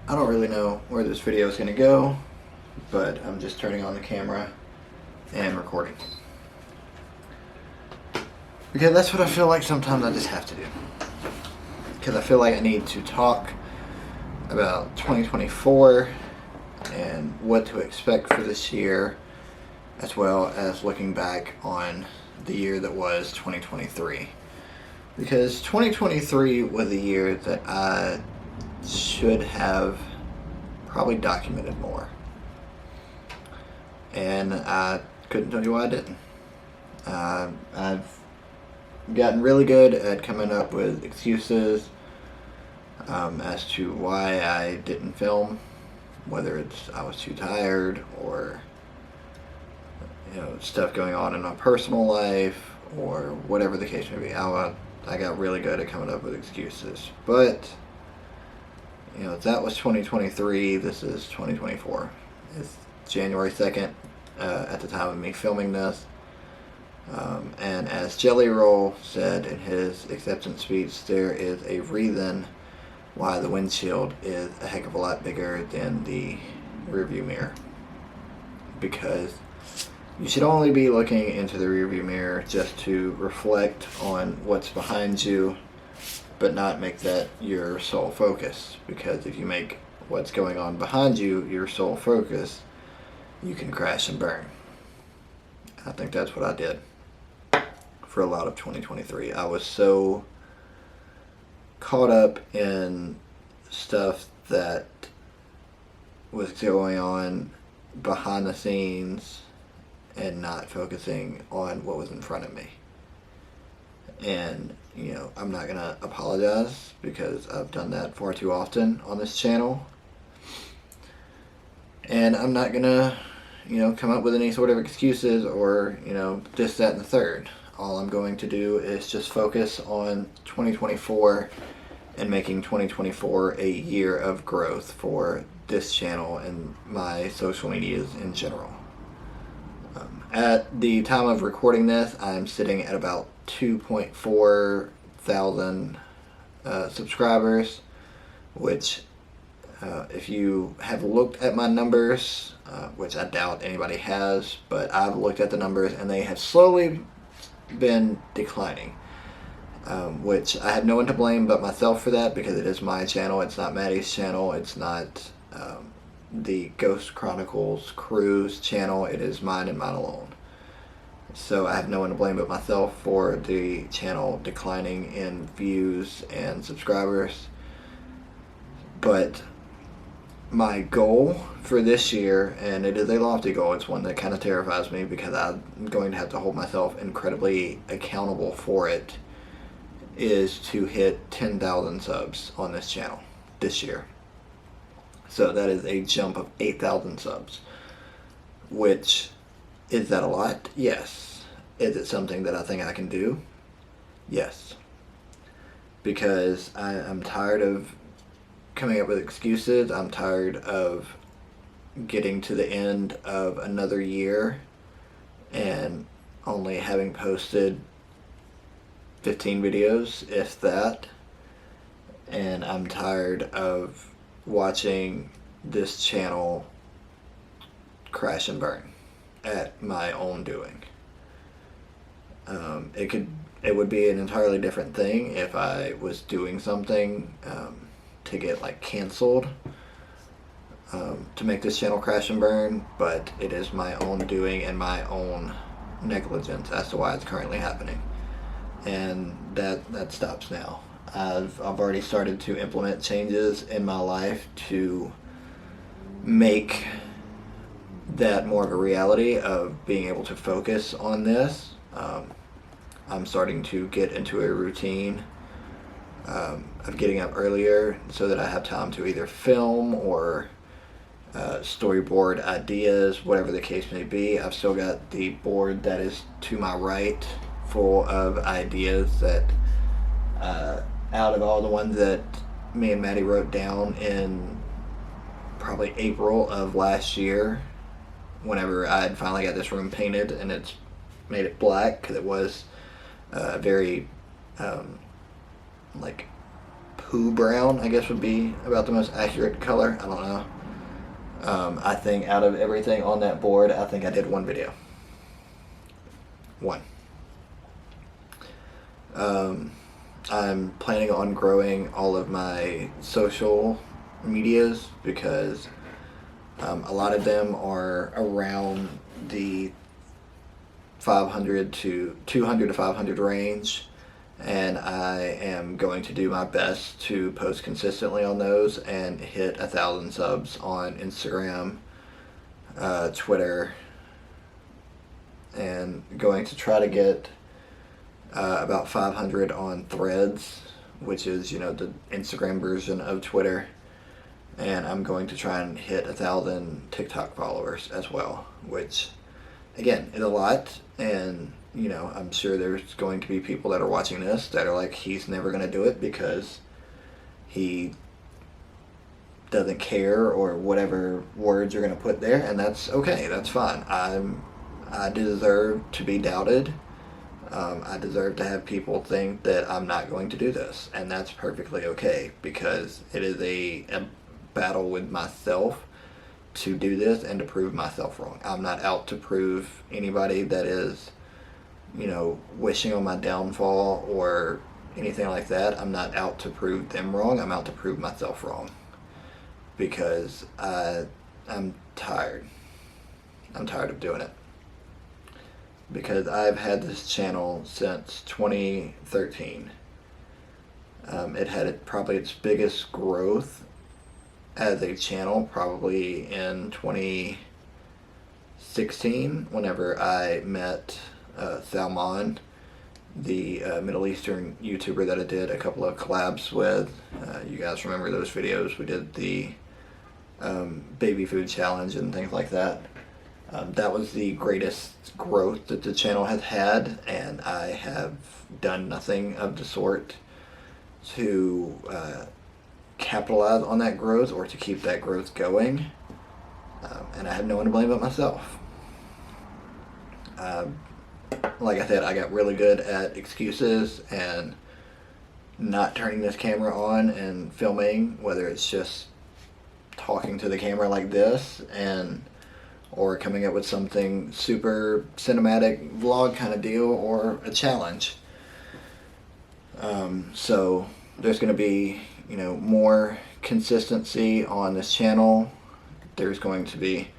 I don't really know where this video is going to go, but I'm just turning on the camera and recording. Because that's what I feel like sometimes I just have to do. Because I feel like I need to talk about 2024 and what to expect for this year, as well as looking back on the year that was 2023. Because 2023 was a year that I should have probably documented more. And I couldn't tell you why I didn't. I've gotten really good at coming up with excuses as to why I didn't film, whether it's I was too tired or stuff going on in my personal life or whatever the case may be. I got really good at coming up with excuses, but that was 2023. This is 2024. It's January 2nd at the time of me filming this. And as Jelly Roll said in his acceptance speech, there is a reason why the windshield is a heck of a lot bigger than the rearview mirror. Because you should only be looking into the rearview mirror just to reflect on what's behind you, but not make that your sole focus. Because if you make what's going on behind you your sole focus, you can crash and burn. I think that's what I did for a lot of 2023. I was so caught up in stuff that was going on behind the scenes and not focusing on what was in front of me. And I'm not gonna apologize because I've done that far too often on this channel, and I'm not gonna come up with any sort of excuses or this, that, and the third. All I'm going to do is just focus on 2024 and making 2024 a year of growth for this channel and my social medias in general. At the time of recording this, I'm sitting at about 2.4 thousand subscribers, which if you have looked at my numbers, which I doubt anybody has, but I've looked at the numbers and they have slowly been declining, which I have no one to blame but myself for that, because it is my channel. It's not Maddie's channel. It's not the Ghost Chronicles crew's channel. It is mine and mine alone. So I have no one to blame but myself for the channel declining in views and subscribers. But my goal for this year, and it is a lofty goal, it's one that kind of terrifies me because I'm going to have to hold myself incredibly accountable for it, is to hit 10,000 subs on this channel this year. So that is a jump of 8,000 subs. Which, is that a lot? Yes. Is it something that I think I can do? Yes. Because I'm tired of coming up with excuses. I'm tired of getting to the end of another year and only having posted 15 videos, if that. And I'm tired of watching this channel crash and burn at my own doing. It would be an entirely different thing if I was doing something to get canceled to make this channel crash and burn, but it is my own doing and my own negligence as to why it's currently happening, and that stops now. I've already started to implement changes in my life to make that more of a reality of being able to focus on this. I'm starting to get into a routine of getting up earlier so that I have time to either film or storyboard ideas, whatever the case may be. I've still got the board that is to my right full of ideas that out of all the ones that me and Maddie wrote down in probably April of last year, whenever I had finally got this room painted and it's made it black, because it was very poo brown, I guess would be about the most accurate color. I don't know. I think out of everything on that board, I think I did one video. One. I'm planning on growing all of my social medias because a lot of them are around the 500 to 200 to 500 range, and I am going to do my best to post consistently on those and hit 1,000 subs on Instagram, Twitter, and going to try to get about 500 on Threads, which is, the Instagram version of Twitter. And I'm going to try and hit 1,000 TikTok followers as well, which, again, is a lot. And, I'm sure there's going to be people that are watching this that are like, he's never going to do it because he doesn't care, or whatever words you're going to put there. And that's okay. That's fine. I deserve to be doubted. I deserve to have people think that I'm not going to do this, and that's perfectly okay, because it is a battle with myself to do this and to prove myself wrong. I'm not out to prove anybody that is, wishing on my downfall or anything like that. I'm not out to prove them wrong. I'm out to prove myself wrong, because I'm tired. I'm tired of doing it. Because I've had this channel since 2013. It had probably its biggest growth as a channel probably in 2016, whenever I met Salman, the Middle Eastern YouTuber that I did a couple of collabs with. You guys remember those videos? We did the baby food challenge and things like that. That was the greatest growth that the channel has had, and I have done nothing of the sort to capitalize on that growth or to keep that growth going, and I have no one to blame but myself. Like I said, I got really good at excuses and not turning this camera on and filming, whether it's just talking to the camera like this or coming up with something super cinematic vlog kind of deal, or a challenge. So there's going to be, more consistency on this channel. There's going to be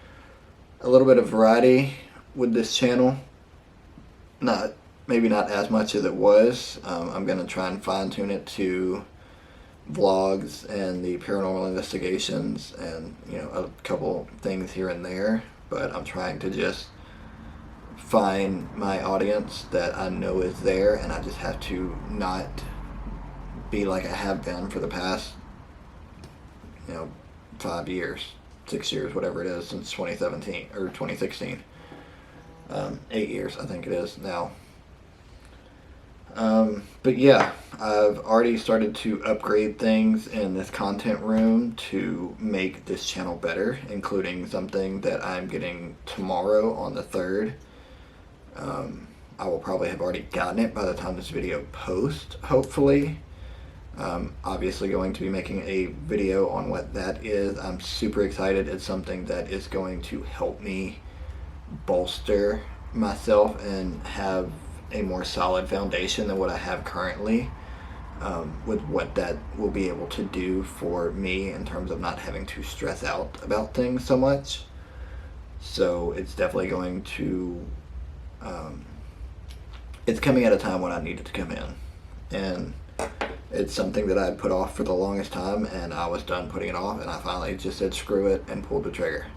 a little bit of variety with this channel. Maybe not as much as it was. I'm going to try and fine tune it to vlogs and the paranormal investigations and, a couple things here and there. But I'm trying to just find my audience that I know is there, and I just have to not be like I have been for the past, 5 years, 6 years, whatever it is, since 2017 or 2016. 8 years, I think it is now. But yeah, I've already started to upgrade things in this content room to make this channel better, including something that I'm getting tomorrow on the 3rd. I will probably have already gotten it by the time this video posts, hopefully. Obviously going to be making a video on what that is. I'm super excited. It's something that is going to help me bolster myself and have a more solid foundation than what I have currently, with what that will be able to do for me in terms of not having to stress out about things so much. So it's definitely going to, it's coming at a time when I need it to come in, and it's something that I had put off for the longest time, and I was done putting it off, and I finally just said screw it and pulled the trigger.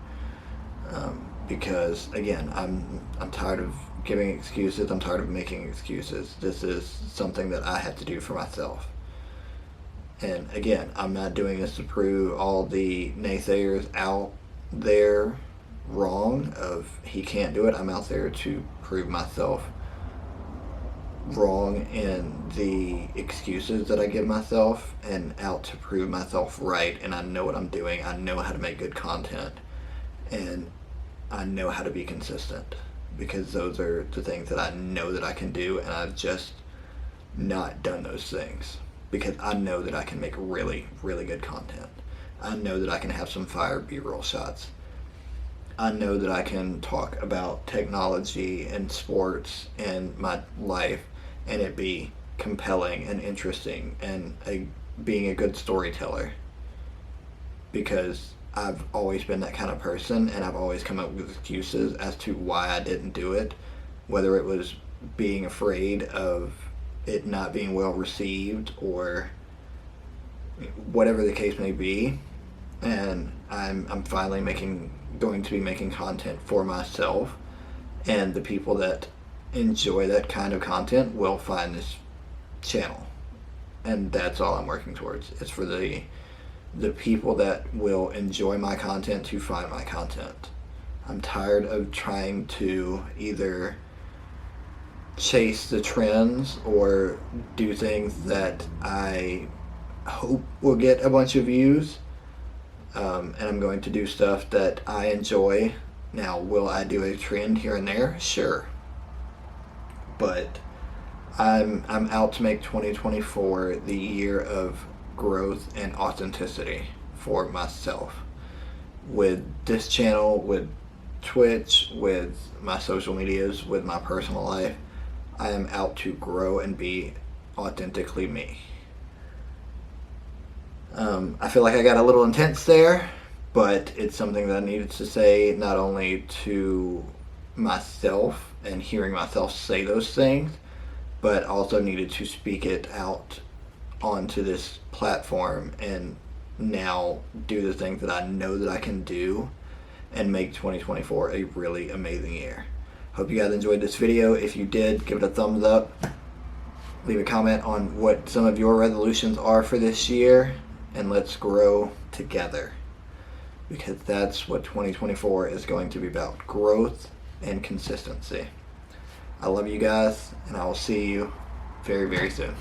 Because again, I'm tired of giving excuses. I'm tired of making excuses. This is something that I have to do for myself. And again, I'm not doing this to prove all the naysayers out there wrong of he can't do it. I'm out there to prove myself wrong in the excuses that I give myself, and out to prove myself right. And I know what I'm doing. I know how to make good content, and I know how to be consistent, because those are the things that I know that I can do, and I've just not done those things. because I know that I can make really, really good content. I know that I can have some fire B-roll shots. I know that I can talk about technology and sports and my life and it be compelling and interesting and being a good storyteller, because I've always been that kind of person and I've always come up with excuses as to why I didn't do it, whether it was being afraid of it not being well received or whatever the case may be. And I'm finally going to be making content for myself, and the people that enjoy that kind of content will find this channel, and that's all I'm working towards. It's for the people that will enjoy my content to find my content. I'm tired of trying to either chase the trends or do things that I hope will get a bunch of views. And I'm going to do stuff that I enjoy. Now, will I do a trend here and there? Sure. But I'm out to make 2024 the year of growth and authenticity for myself. With this channel, with Twitch, with my social medias, with my personal life, I am out to grow and be authentically me. I feel like I got a little intense there, but it's something that I needed to say, not only to myself and hearing myself say those things, but also needed to speak it out onto this platform and now do the things that I know that I can do and make 2024 a really amazing year. Hope you guys enjoyed this video. If you did, give it a thumbs up. Leave a comment on what some of your resolutions are for this year, and let's grow together, because that's what 2024 is going to be about: growth and consistency. I love you guys, and I will see you very, very soon.